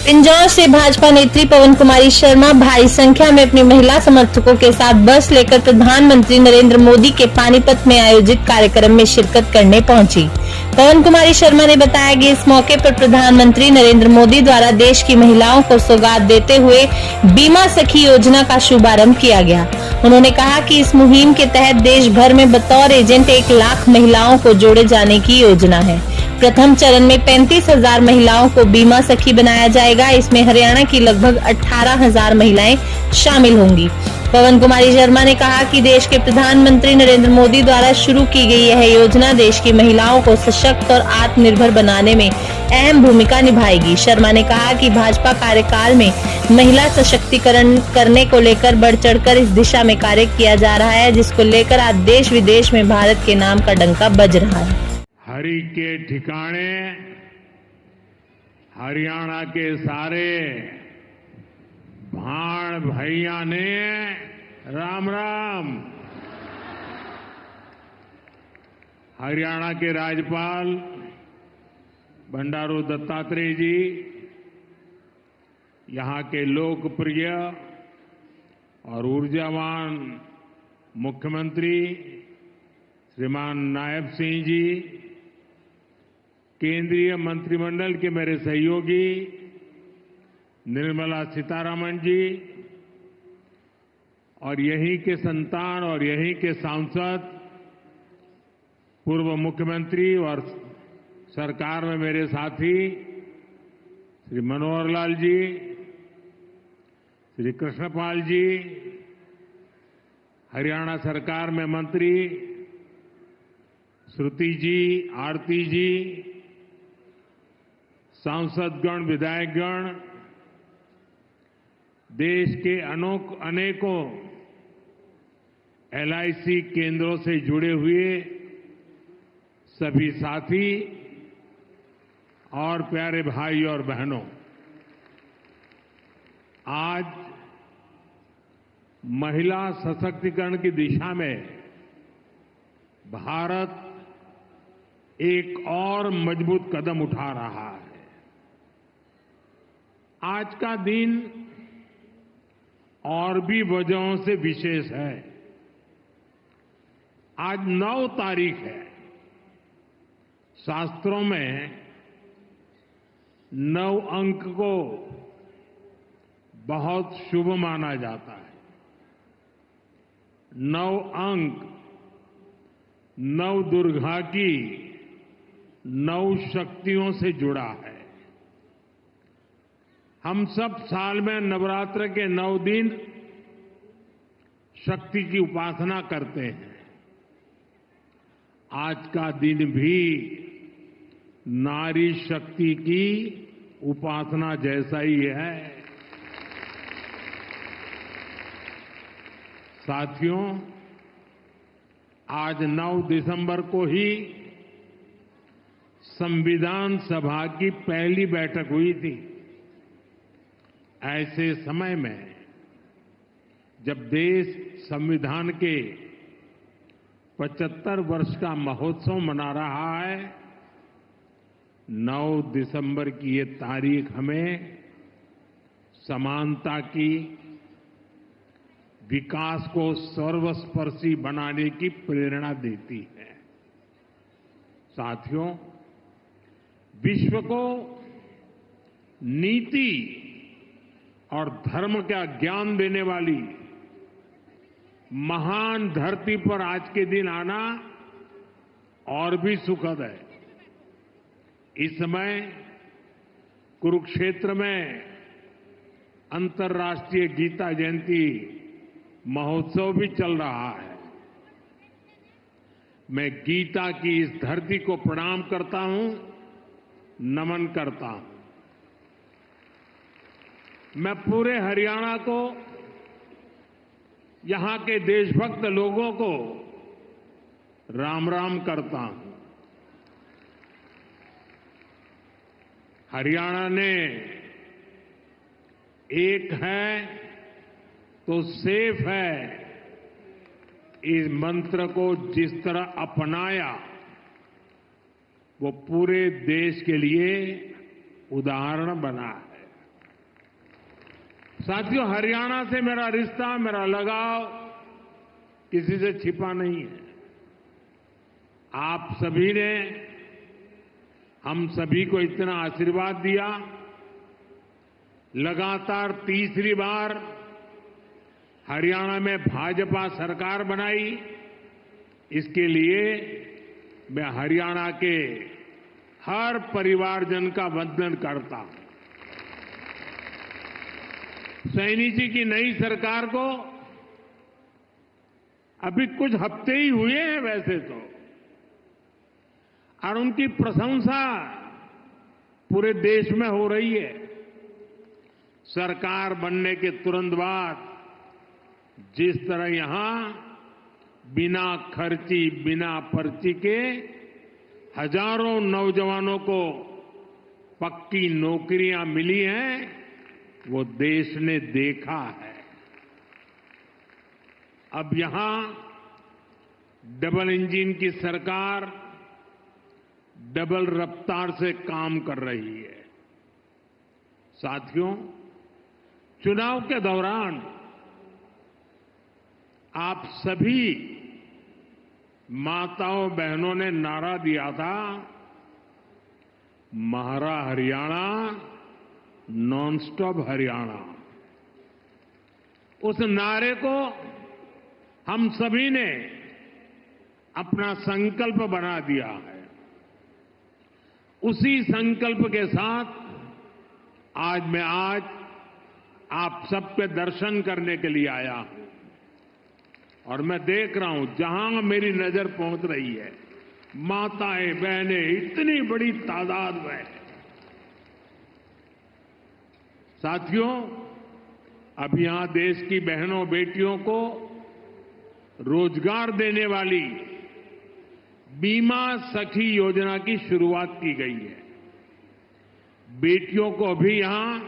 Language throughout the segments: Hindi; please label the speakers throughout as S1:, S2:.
S1: इंदौर से भाजपा नेत्री पवन कुमारी शर्मा भारी संख्या में अपनी महिला समर्थकों के साथ बस लेकर प्रधानमंत्री नरेंद्र मोदी के पानीपत में आयोजित कार्यक्रम में शिरकत करने पहुंची। पवन कुमारी शर्मा ने बताया कि इस मौके पर प्रधानमंत्री नरेंद्र मोदी द्वारा देश की महिलाओं को सौगात देते हुए बीमा सखी योजना का शुभारंभ किया गया। उन्होंने कहा कि इस मुहिम के तहत देश भर में बतौर एजेंट 1 लाख महिलाओं को जोड़े जाने की योजना है। प्रथम चरण में 35,000 महिलाओं को बीमा सखी बनाया जाएगा। इसमें हरियाणा की लगभग 18,000 महिलाएं शामिल होंगी। पवन कुमारी शर्मा ने कहा कि देश के प्रधानमंत्री नरेंद्र मोदी द्वारा शुरू की गई यह योजना देश की महिलाओं को सशक्त और आत्मनिर्भर बनाने में अहम भूमिका निभाएगी। शर्मा ने कहा कि भाजपा कार्यकाल में महिला सशक्तिकरण करने को लेकर बढ़ चढ़कर इस दिशा में कार्य किया जा रहा है, जिसको लेकर आज देश विदेश में भारत के नाम का डंका बज रहा है।
S2: हरि के ठिकाने हरियाणा के सारे भाण भैया ने राम राम। हरियाणा के राज्यपाल बंडारू दत्तात्रेय जी, यहां के लोकप्रिय और ऊर्जावान मुख्यमंत्री श्रीमान नायब सिंह जी, केंद्रीय मंत्रिमंडल के मेरे सहयोगी निर्मला सीतारमण जी और यहीं के संतान और यहीं के सांसद पूर्व मुख्यमंत्री और सरकार में मेरे साथी श्री मनोहर लाल जी, श्री कृष्णपाल जी, हरियाणा सरकार में मंत्री श्रुति जी, आरती जी, सांसदगण, विधायकगण, देश के अनेकों LIC केंद्रों से जुड़े हुए सभी साथी और प्यारे भाई और बहनों, आज महिला सशक्तिकरण की दिशा में भारत एक और मजबूत कदम उठा रहा है। आज का दिन और भी वजहों से विशेष है। आज 9 तारीख है। शास्त्रों में 9 अंक को बहुत शुभ माना जाता है। 9 अंक 9 दुर्गा की 9 शक्तियों से जुड़ा है। हम सब साल में नवरात्र के 9 दिन शक्ति की उपासना करते हैं। आज का दिन भी नारी शक्ति की उपासना जैसा ही है। साथियों, आज 9 दिसंबर को ही संविधान सभा की पहली बैठक हुई थी। ऐसे समय में जब देश संविधान के 75 वर्ष का महोत्सव मना रहा है, 9 दिसंबर की ये तारीख हमें समानता की, विकास को सर्वस्पर्शी बनाने की प्रेरणा देती है। साथियों, विश्व को नीति और धर्म का ज्ञान देने वाली महान धरती पर आज के दिन आना और भी सुखद है। इस समय कुरुक्षेत्र में अंतर्राष्ट्रीय गीता जयंती महोत्सव भी चल रहा है। मैं गीता की इस धरती को प्रणाम करता हूं, नमन करता हूं। मैं पूरे हरियाणा को, यहां के देशभक्त लोगों को राम राम करता हूं। हरियाणा ने एक है तो सेफ है इस मंत्र को जिस तरह अपनाया, वो पूरे देश के लिए उदाहरण बना है। साथियों, हरियाणा से मेरा रिश्ता, मेरा लगाव किसी से छिपा नहीं है। आप सभी ने हम सभी को इतना आशीर्वाद दिया, लगातार तीसरी बार हरियाणा में भाजपा सरकार बनाई। इसके लिए मैं हरियाणा के हर परिवारजन का वंदन करता हूं। सैनी जी की नई सरकार को अभी कुछ हफ्ते ही हुए हैं वैसे तो, और उनकी प्रशंसा पूरे देश में हो रही है। सरकार बनने के तुरंत बाद जिस तरह यहां बिना खर्ची, बिना पर्ची के हजारों नौजवानों को पक्की नौकरियां मिली हैं, वो देश ने देखा है। अब यहां डबल इंजन की सरकार डबल रफ्तार से काम कर रही है। साथियों, चुनाव के दौरान आप सभी माताओं बहनों ने नारा दिया था, महारा हरियाणा, नॉन स्टॉप हरियाणा। उस नारे को हम सभी ने अपना संकल्प बना दिया है। उसी संकल्प के साथ आज आप सबके दर्शन करने के लिए आया हूं, और मैं देख रहा हूं जहां मेरी नजर पहुंच रही है, माताएं बहनें इतनी बड़ी तादाद में। साथियों, अब यहां देश की बहनों बेटियों को रोजगार देने वाली बीमा सखी योजना की शुरुआत की गई है। बेटियों को अभी यहां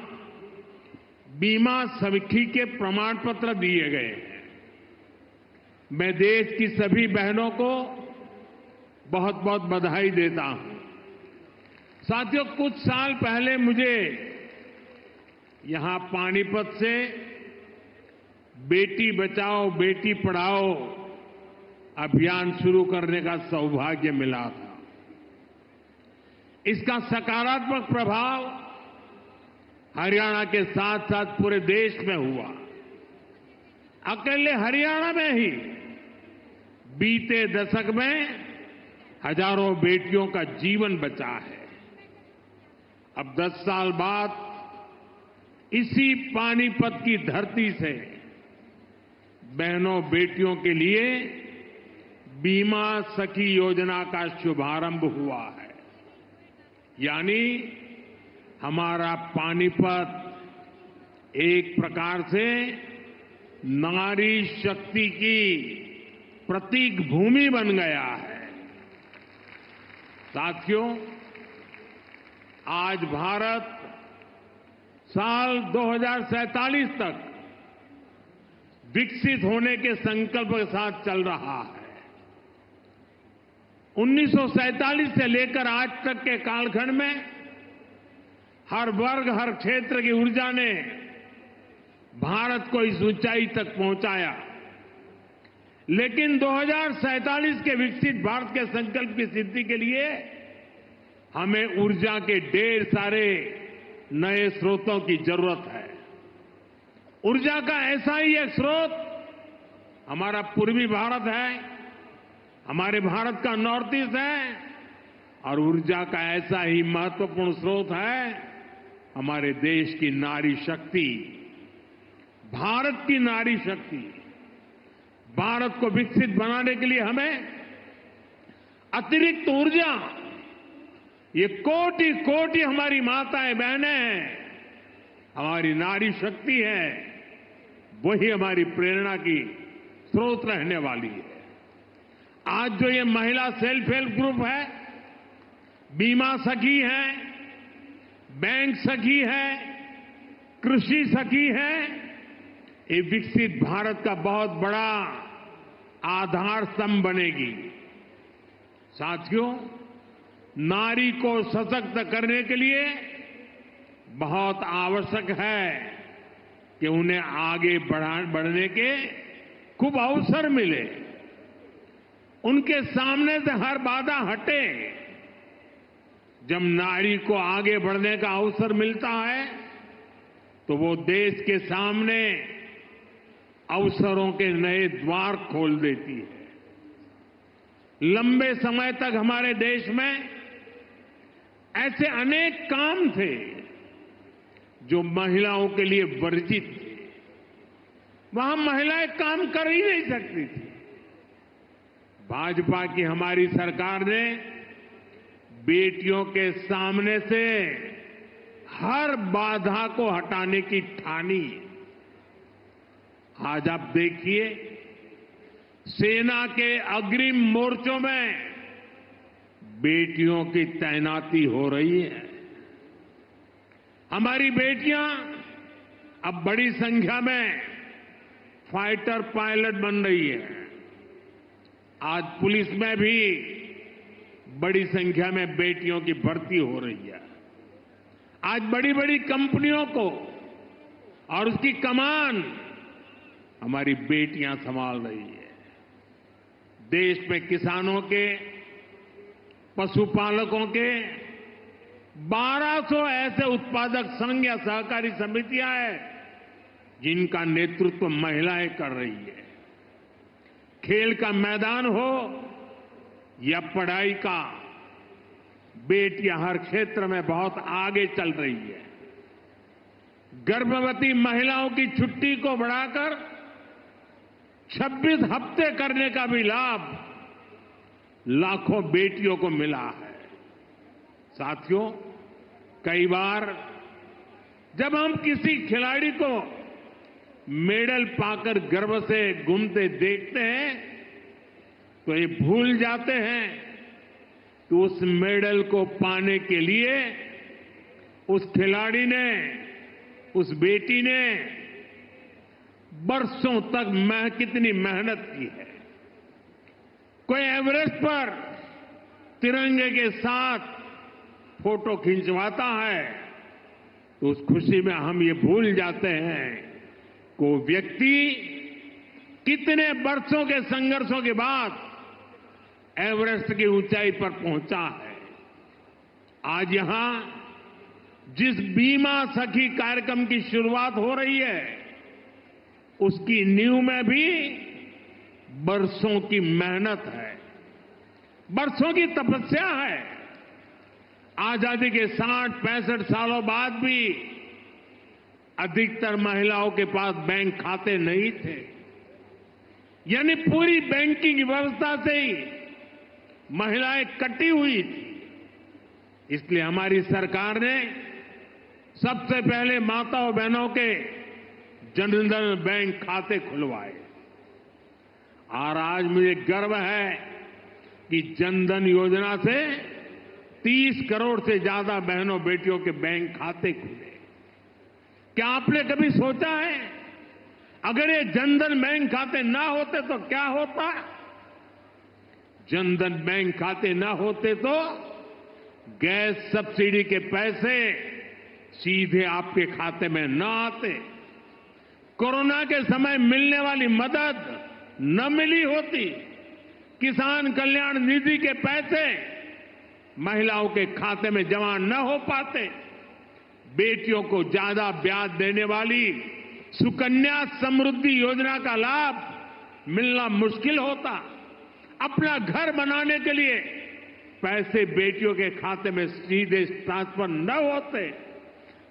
S2: बीमा सखी के प्रमाण पत्र दिए गए हैं। मैं देश की सभी बहनों को बहुत बहुत बधाई देता हूं। साथियों, कुछ साल पहले मुझे यहां पानीपत से बेटी बचाओ बेटी पढ़ाओ अभियान शुरू करने का सौभाग्य मिला था। इसका सकारात्मक प्रभाव हरियाणा के साथ साथ पूरे देश में हुआ। अकेले हरियाणा में ही बीते दशक में हजारों बेटियों का जीवन बचा है। अब 10 साल बाद इसी पानीपत की धरती से बहनों बेटियों के लिए बीमा सखी योजना का शुभारंभ हुआ है। यानी हमारा पानीपत एक प्रकार से नारी शक्ति की प्रतीक भूमि बन गया है। साथियों, आज भारत साल 2047 तक विकसित होने के संकल्प के साथ चल रहा है। 1947 से लेकर आज तक के कालखंड में हर वर्ग, हर क्षेत्र की ऊर्जा ने भारत को इस ऊंचाई तक पहुंचाया। लेकिन 2047 के विकसित भारत के संकल्प की सिद्धि के लिए हमें ऊर्जा के ढेर सारे नए स्रोतों की जरूरत है। ऊर्जा का ऐसा ही एक स्रोत हमारा पूर्वी भारत है, हमारे भारत का नॉर्थ ईस्ट है, और ऊर्जा का ऐसा ही महत्वपूर्ण स्रोत है हमारे देश की नारी शक्ति, भारत की नारी शक्ति। भारत को विकसित बनाने के लिए हमें अतिरिक्त ऊर्जा, ये कोटि कोटि हमारी माताएं बहनें हैं, हमारी नारी शक्ति है, वही हमारी प्रेरणा की स्रोत रहने वाली है। आज जो ये महिला सेल्फ हेल्प ग्रुप है, बीमा सखी है, बैंक सखी है, कृषि सखी है, ये विकसित भारत का बहुत बड़ा आधार स्तंभ बनेगी। साथियों, नारी को सशक्त करने के लिए बहुत आवश्यक है कि उन्हें आगे बढ़ने के खूब अवसर मिले, उनके सामने से हर बाधा हटे। जब नारी को आगे बढ़ने का अवसर मिलता है तो वो देश के सामने अवसरों के नए द्वार खोल देती है। लंबे समय तक हमारे देश में ऐसे अनेक काम थे जो महिलाओं के लिए वर्जित थे। वहां महिलाएं काम कर ही नहीं सकती थी। भाजपा की हमारी सरकार ने बेटियों के सामने से हर बाधा को हटाने की ठानी। आज आप देखिए, सेना के अग्रिम मोर्चों में बेटियों की तैनाती हो रही है। हमारी बेटियां अब बड़ी संख्या में फाइटर पायलट बन रही है। आज पुलिस में भी बड़ी संख्या में बेटियों की भर्ती हो रही है। आज बड़ी बड़ी कंपनियों को और उसकी कमान हमारी बेटियां संभाल रही है। देश में किसानों के, पशुपालकों के 1200 ऐसे उत्पादक संघ या सहकारी समितियां हैं जिनका नेतृत्व महिलाएं कर रही है। खेल का मैदान हो या पढ़ाई का, बेटियां हर क्षेत्र में बहुत आगे चल रही है। गर्भवती महिलाओं की छुट्टी को बढ़ाकर 26 हफ्ते करने का भी लाभ लाखों बेटियों को मिला है। साथियों, कई बार जब हम किसी खिलाड़ी को मेडल पाकर गर्व से घूमते देखते हैं तो ये भूल जाते हैं कि उस मेडल को पाने के लिए उस खिलाड़ी ने, उस बेटी ने बरसों तक कितनी मेहनत की है। कोई एवरेस्ट पर तिरंगे के साथ फोटो खिंचवाता है तो उस खुशी में हम ये भूल जाते हैं कि वो व्यक्ति कितने बरसों के संघर्षों के बाद एवरेस्ट की ऊंचाई पर पहुंचा है। आज यहां जिस बीमा सखी कार्यक्रम की शुरुआत हो रही है उसकी नींव में भी बरसों की मेहनत है, बरसों की तपस्या है। आजादी के 60-65 सालों बाद भी अधिकतर महिलाओं के पास बैंक खाते नहीं थे, यानी पूरी बैंकिंग व्यवस्था से ही महिलाएं कटी हुई थी। इसलिए हमारी सरकार ने सबसे पहले माताओं बहनों के जनधन बैंक खाते खुलवाए और आज मुझे गर्व है कि जनधन योजना से 30 करोड़ से ज्यादा बहनों बेटियों के बैंक खाते खुले। क्या आपने कभी सोचा है अगर ये जनधन बैंक खाते ना होते तो क्या होता? जनधन बैंक खाते ना होते तो गैस सब्सिडी के पैसे सीधे आपके खाते में न आते, कोरोना के समय मिलने वाली मदद न मिली होती, किसान कल्याण निधि के पैसे महिलाओं के खाते में जमा न हो पाते, बेटियों को ज्यादा ब्याज देने वाली सुकन्या समृद्धि योजना का लाभ मिलना मुश्किल होता, अपना घर बनाने के लिए पैसे बेटियों के खाते में सीधे ट्रांसफर न होते,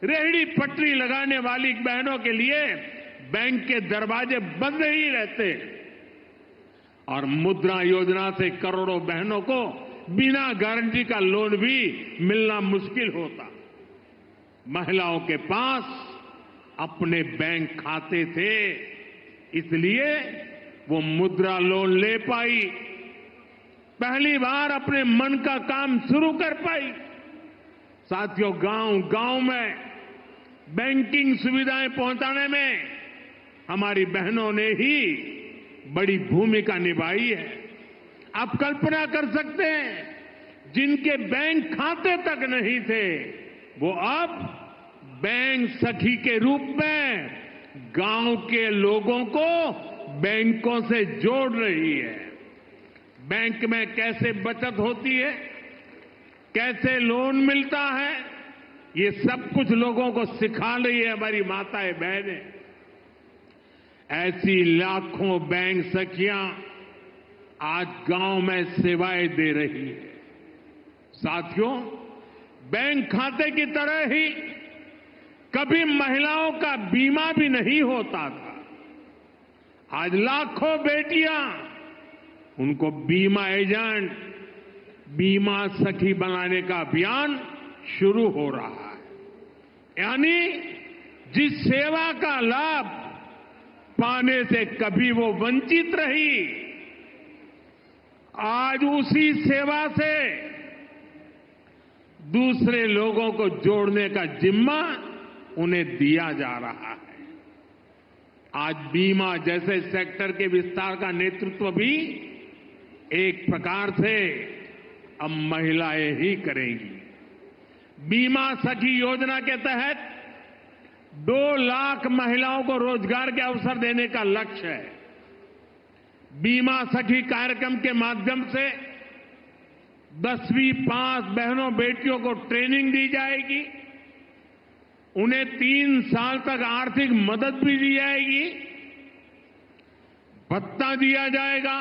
S2: रेहड़ी पटरी लगाने वाली बहनों के लिए बैंक के दरवाजे बंद ही रहते और मुद्रा योजना से करोड़ों बहनों को बिना गारंटी का लोन भी मिलना मुश्किल होता। महिलाओं के पास अपने बैंक खाते थे, इसलिए वो मुद्रा लोन ले पाई, पहली बार अपने मन का काम शुरू कर पाई। साथियों, गांव-गांव में बैंकिंग सुविधाएं पहुंचाने में हमारी बहनों ने ही बड़ी भूमिका निभाई है। आप कल्पना कर सकते हैं जिनके बैंक खाते तक नहीं थे वो अब बैंक सखी के रूप में गांव के लोगों को बैंकों से जोड़ रही है। बैंक में कैसे बचत होती है, कैसे लोन मिलता है, ये सब कुछ लोगों को सिखा रही है हमारी माताएं बहनें। ऐसी लाखों बैंक सखियां आज गांव में सेवाएं दे रही है। साथियों, बैंक खाते की तरह ही कभी महिलाओं का बीमा भी नहीं होता था। आज लाखों बेटियां, उनको बीमा एजेंट, बीमा सखी बनाने का अभियान शुरू हो रहा है। यानी जिस सेवा का लाभ पाने से कभी वो वंचित रही, आज उसी सेवा से दूसरे लोगों को जोड़ने का जिम्मा उन्हें दिया जा रहा है। आज बीमा जैसे सेक्टर के विस्तार का नेतृत्व भी एक प्रकार से अब महिलाएं ही करेंगी। बीमा सखी योजना के तहत 2 लाख महिलाओं को रोजगार के अवसर देने का लक्ष्य है। बीमा सखी कार्यक्रम के माध्यम से 10वीं पास बहनों बेटियों को ट्रेनिंग दी जाएगी, उन्हें 3 साल तक आर्थिक मदद भी दी जाएगी, भत्ता दिया जाएगा।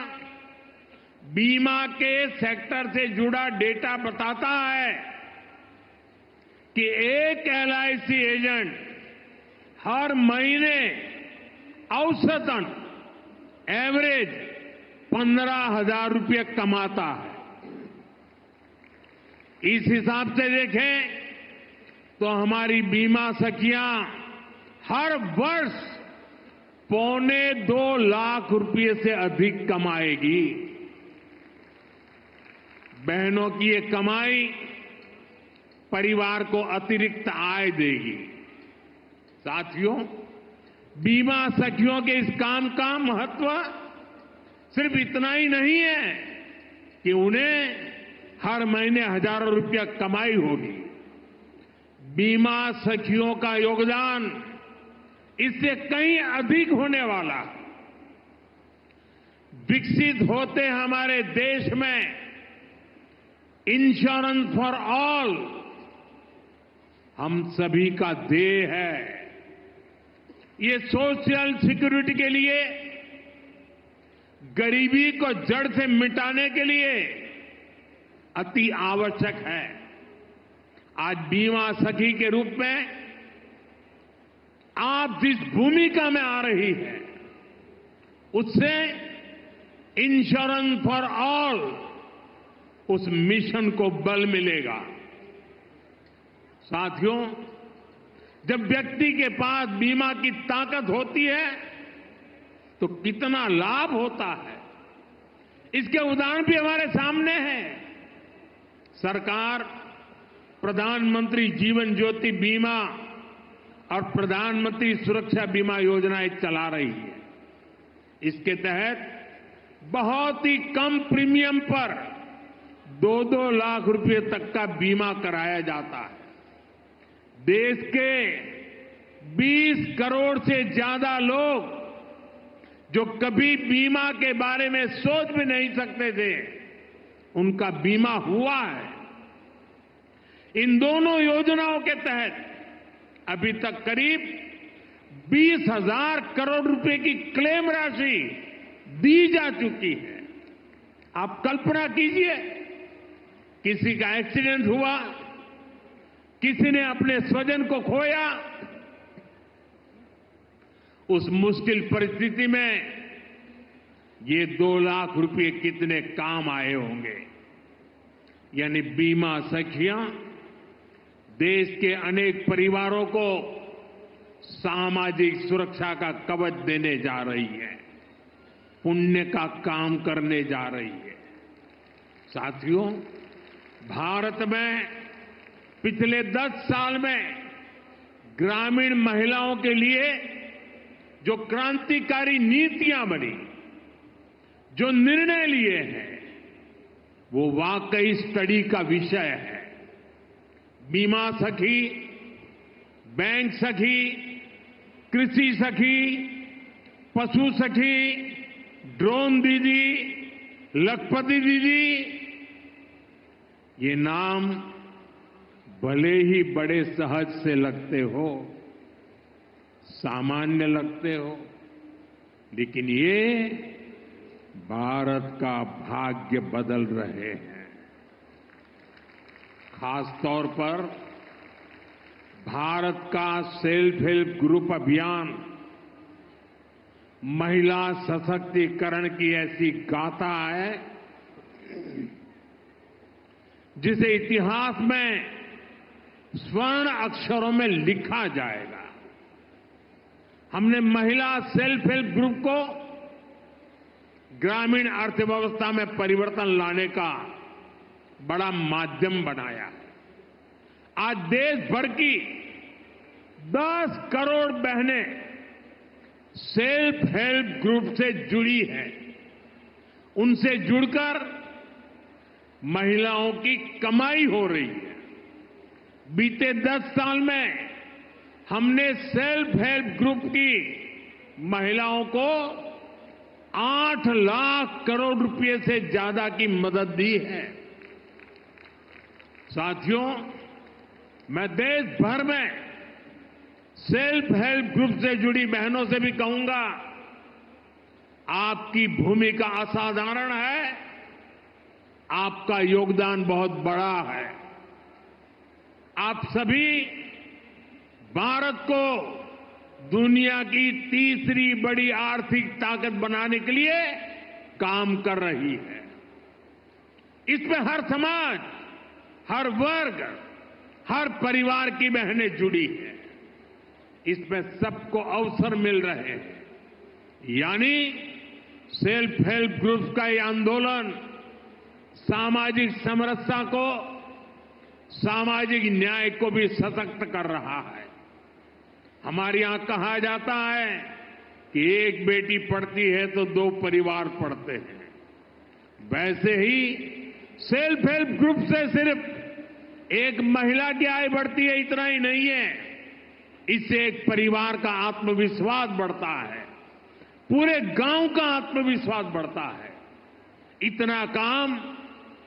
S2: बीमा के सेक्टर से जुड़ा डेटा बताता है कि एक LIC एजेंट हर महीने औसतन एवरेज 15,000 रुपये कमाता है। इस हिसाब से देखें तो हमारी बीमा सखियां हर वर्ष 2.25 लाख रुपये से अधिक कमाएगी। बहनों की ये कमाई परिवार को अतिरिक्त आय देगी। साथियों, बीमा सखियों के इस काम का महत्व सिर्फ इतना ही नहीं है कि उन्हें हर महीने हजारों रुपया कमाई होगी। बीमा सखियों का योगदान इससे कहीं अधिक होने वाला है। विकसित होते हमारे देश में इंश्योरेंस फॉर ऑल हम सभी का ध्येय है। ये सोशल सिक्योरिटी के लिए, गरीबी को जड़ से मिटाने के लिए अति आवश्यक है। आज बीमा सखी के रूप में आप जिस भूमिका में आ रही है, उससे इंश्योरेंस फॉर ऑल उस मिशन को बल मिलेगा। साथियों, जब व्यक्ति के पास बीमा की ताकत होती है तो कितना लाभ होता है, इसके उदाहरण भी हमारे सामने हैं। सरकार प्रधानमंत्री जीवन ज्योति बीमा और प्रधानमंत्री सुरक्षा बीमा योजनाएं चला रही है। इसके तहत बहुत ही कम प्रीमियम पर 2-2 लाख रुपए तक का बीमा कराया जाता है। देश के 20 करोड़ से ज्यादा लोग जो कभी बीमा के बारे में सोच भी नहीं सकते थे, उनका बीमा हुआ है। इन दोनों योजनाओं के तहत अभी तक करीब 20,000 करोड़ रुपए की क्लेम राशि दी जा चुकी है। आप कल्पना कीजिए, किसी का एक्सीडेंट हुआ, किसी ने अपने स्वजन को खोया, उस मुश्किल परिस्थिति में ये 2 लाख रुपए कितने काम आए होंगे। यानी बीमा सखियां देश के अनेक परिवारों को सामाजिक सुरक्षा का कवच देने जा रही है, पुण्य का काम करने जा रही है। साथियों, भारत में पिछले 10 साल में ग्रामीण महिलाओं के लिए जो क्रांतिकारी नीतियां बनी, जो निर्णय लिए हैं, वो वाकई स्टडी का विषय है। बीमा सखी, बैंक सखी कृषि सखी, पशु सखी, ड्रोन दीदी, लखपति दीदी, ये नाम भले ही बड़े सहज से लगते हो, सामान्य लगते हो, लेकिन ये भारत का भाग्य बदल रहे हैं। खास तौर पर भारत का सेल्फ हेल्प ग्रुप अभियान महिला सशक्तिकरण की ऐसी गाथा है जिसे इतिहास में स्वर्ण अक्षरों में लिखा जाएगा। हमने महिला सेल्फ हेल्प ग्रुप को ग्रामीण अर्थव्यवस्था में परिवर्तन लाने का बड़ा माध्यम बनाया है। आज देश भर की 10 करोड़ बहनें सेल्फ हेल्प ग्रुप से जुड़ी हैं। उनसे जुड़कर महिलाओं की कमाई हो रही है। बीते 10 साल में हमने सेल्फ हेल्प ग्रुप की महिलाओं को 8 लाख करोड़ रुपए से ज्यादा की मदद दी है। साथियों, मैं देश भर में सेल्फ हेल्प ग्रुप से जुड़ी बहनों से भी कहूंगा, आपकी भूमिका असाधारण है, आपका योगदान बहुत बड़ा है। आप सभी भारत को दुनिया की तीसरी बड़ी आर्थिक ताकत बनाने के लिए काम कर रही है। इसमें हर समाज, हर वर्ग, हर परिवार की बहनें जुड़ी हैं। इसमें सबको अवसर मिल रहे हैं। यानी सेल्फ हेल्प ग्रुप का ये आंदोलन सामाजिक समरसता को, सामाजिक न्याय को भी सशक्त कर रहा है। हमारे यहां कहा जाता है कि एक बेटी पढ़ती है तो 2 परिवार पढ़ते हैं। वैसे ही सेल्फ हेल्प ग्रुप से सिर्फ एक महिला की आय बढ़ती है, इतना ही नहीं है। इससे एक परिवार का आत्मविश्वास बढ़ता है, पूरे गांव का आत्मविश्वास बढ़ता है। इतना काम,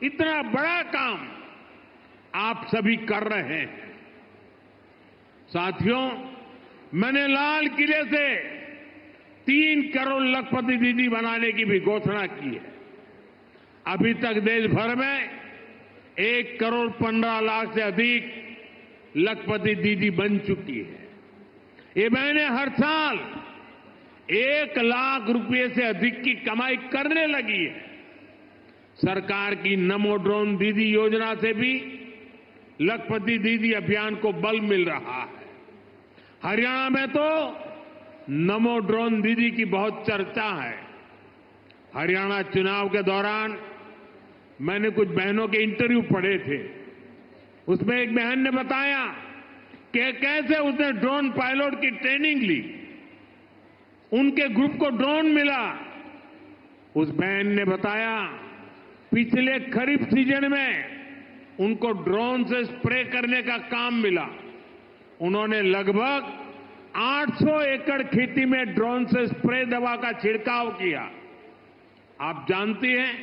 S2: इतना बड़ा काम आप सभी कर रहे हैं। साथियों, मैंने लाल किले से 3 करोड़ लखपति दीदी बनाने की भी घोषणा की है। अभी तक देश भर में 1 करोड़ 15 लाख से अधिक लखपति दीदी बन चुकी है। ये बहनें हर साल 1 लाख रुपए से अधिक की कमाई करने लगी है। सरकार की नमो ड्रोन दीदी योजना से भी लखपति दीदी अभियान को बल मिल रहा है। हरियाणा में तो नमो ड्रोन दीदी की बहुत चर्चा है। हरियाणा चुनाव के दौरान मैंने कुछ बहनों के इंटरव्यू पढ़े थे। उसमें एक बहन ने बताया कि कैसे उसने ड्रोन पायलट की ट्रेनिंग ली, उनके ग्रुप को ड्रोन मिला। उस बहन ने बताया पिछले खरीफ सीजन में उनको ड्रोन से स्प्रे करने का काम मिला। उन्होंने लगभग 800 एकड़ खेती में ड्रोन से स्प्रे दवा का छिड़काव किया। आप जानती हैं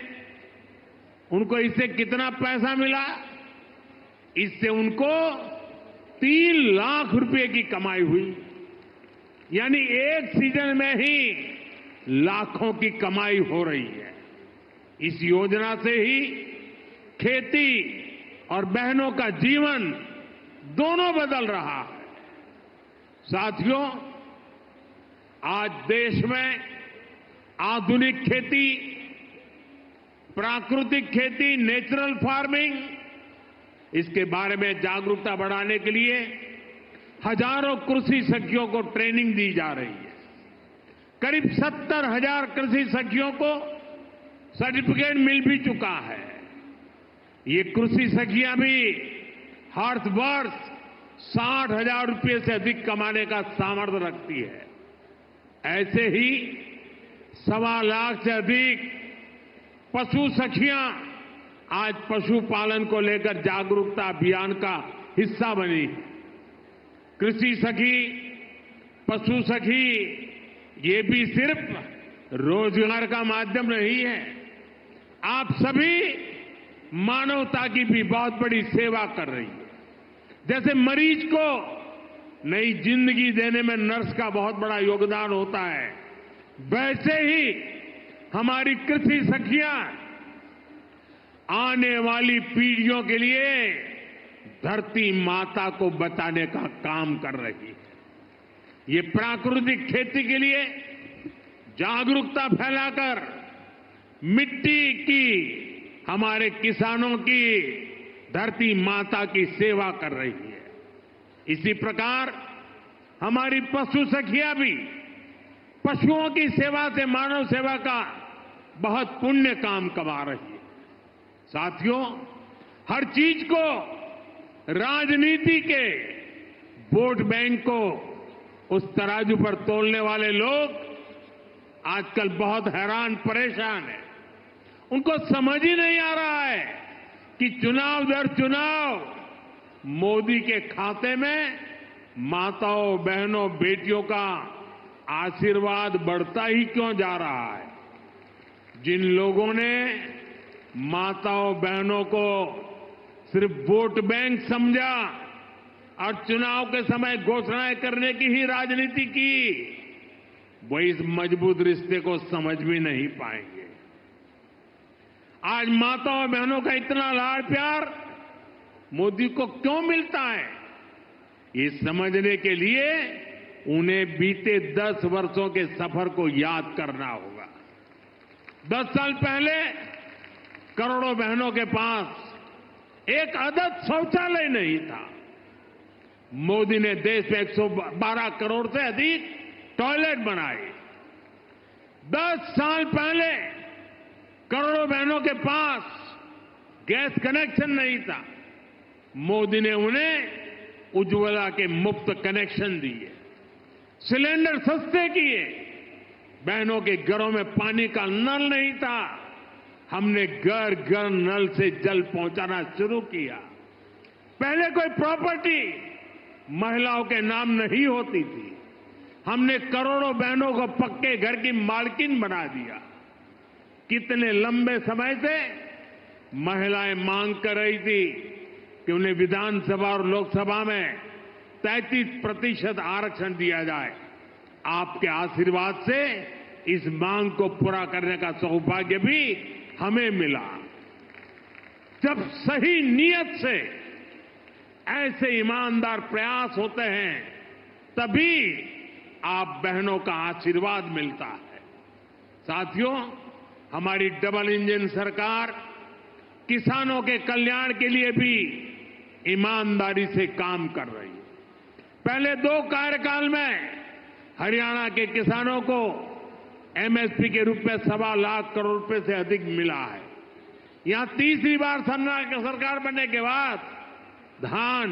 S2: उनको इससे कितना पैसा मिला? इससे उनको 3 लाख रुपए की कमाई हुई। यानी एक सीजन में ही लाखों की कमाई हो रही है। इस योजना से ही खेती और बहनों का जीवन दोनों बदल रहा है। साथियों, आज देश में आधुनिक खेती, प्राकृतिक खेती, नेचुरल फार्मिंग, इसके बारे में जागरूकता बढ़ाने के लिए हजारों कृषि सखियों को ट्रेनिंग दी जा रही है। करीब 70,000 कृषि सखियों को सर्टिफिकेट मिल भी चुका है। ये कृषि सखियां भी हर वर्ष 60,000 रुपये से अधिक कमाने का सामर्थ्य रखती है। ऐसे ही 1.25 लाख से अधिक पशु सखियां आज पशुपालन को लेकर जागरूकता अभियान का हिस्सा बनी। कृषि सखी पशु सखी ये भी सिर्फ रोजगार का माध्यम नहीं है, आप सभी मानवता की भी बहुत बड़ी सेवा कर रही है। जैसे मरीज को नई जिंदगी देने में नर्स का बहुत बड़ा योगदान होता है, वैसे ही हमारी कृषि सखियां आने वाली पीढ़ियों के लिए धरती माता को बचाने का काम कर रही है। ये प्राकृतिक खेती के लिए जागरूकता फैलाकर मिट्टी की, हमारे किसानों की, धरती माता की सेवा कर रही है। इसी प्रकार हमारी पशु सखियां भी पशुओं की सेवा से मानव सेवा का बहुत पुण्य काम कमा रही है। साथियों, हर चीज को राजनीति के वोट बैंक को उस तराजू पर तोलने वाले लोग आजकल बहुत हैरान परेशान हैं। उनको समझ ही नहीं आ रहा है कि चुनाव दर चुनाव मोदी के खाते में माताओं, बहनों, बेटियों का आशीर्वाद बढ़ता ही क्यों जा रहा है। जिन लोगों ने माताओं, बहनों को सिर्फ वोट बैंक समझा और चुनाव के समय घोषणाएं करने की ही राजनीति की, वो इस मजबूत रिश्ते को समझ भी नहीं पाएंगे। आज माताओं और बहनों का इतना लाड़ प्यार मोदी को क्यों मिलता है, ये समझने के लिए उन्हें बीते 10 वर्षों के सफर को याद करना होगा। 10 साल पहले करोड़ों बहनों के पास एक अदद शौचालय नहीं था। मोदी ने देश में 112 करोड़ से अधिक टॉयलेट बनाए। 10 साल पहले करोड़ों बहनों के पास गैस कनेक्शन नहीं था। मोदी ने उन्हें उज्ज्वला के मुफ्त कनेक्शन दिए, सिलेंडर सस्ते किए। बहनों के घरों में पानी का नल नहीं था, हमने घर घर नल से जल पहुंचाना शुरू किया। पहले कोई प्रॉपर्टी महिलाओं के नाम नहीं होती थी, हमने करोड़ों बहनों को पक्के घर की मालकिन बना दिया। कितने लंबे समय से महिलाएं मांग कर रही थी कि उन्हें विधानसभा और लोकसभा में 33% आरक्षण दिया जाए। आपके आशीर्वाद से इस मांग को पूरा करने का सौभाग्य भी हमें मिला। जब सही नियत से ऐसे ईमानदार प्रयास होते हैं, तभी आप बहनों का आशीर्वाद मिलता है। साथियों, हमारी डबल इंजन सरकार किसानों के कल्याण के लिए भी ईमानदारी से काम कर रही है। पहले 2 कार्यकाल में हरियाणा के किसानों को एमएसपी के रूप में 1.25 लाख करोड़ रुपए से अधिक मिला है। यहां तीसरी बार सरकार बनने के बाद धान,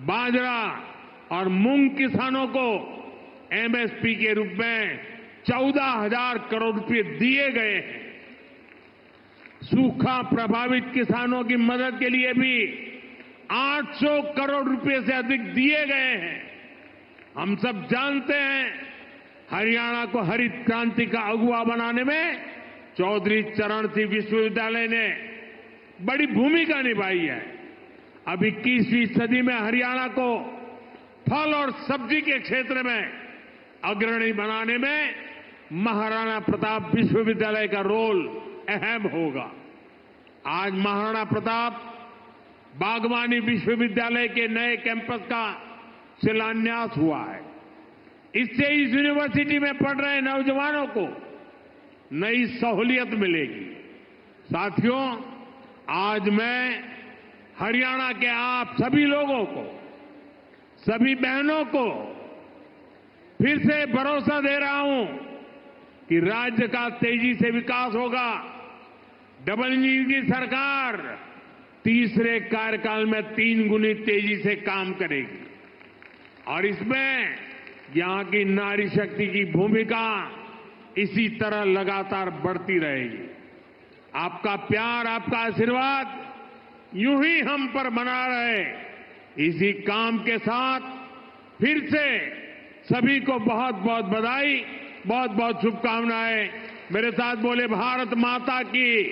S2: बाजरा और मूंग किसानों को एमएसपी के रूप में 14,000 करोड़ रुपए दिए गए हैं। सूखा प्रभावित किसानों की मदद के लिए भी 800 करोड़ रुपए से अधिक दिए गए हैं। हम सब जानते हैं, हरियाणा को हरित क्रांति का अगुवा बनाने में चौधरी चरण सिंह विश्वविद्यालय ने बड़ी भूमिका निभाई है। अब 21वीं सदी में हरियाणा को फल और सब्जी के क्षेत्र में अग्रणी बनाने में महाराणा प्रताप विश्वविद्यालय का रोल अहम होगा। आज महाराणा प्रताप बागवानी विश्वविद्यालय के नए कैंपस का शिलान्यास हुआ है। इससे इस यूनिवर्सिटी में पढ़ रहे नौजवानों को नई सहूलियत मिलेगी। साथियों, आज मैं हरियाणा के आप सभी लोगों को, सभी बहनों को फिर से भरोसा दे रहा हूं कि राज्य का तेजी से विकास होगा। डबल इंजन की सरकार तीसरे कार्यकाल में 3 गुनी तेजी से काम करेगी और इसमें यहां की नारी शक्ति की भूमिका इसी तरह लगातार बढ़ती रहेगी। आपका प्यार, आपका आशीर्वाद यूं ही हम पर बना रहे। इसी काम के साथ फिर से सभी को बहुत बहुत बधाई, बहुत बहुत शुभकामनाएं। मेरे साथ बोले भारत माता की।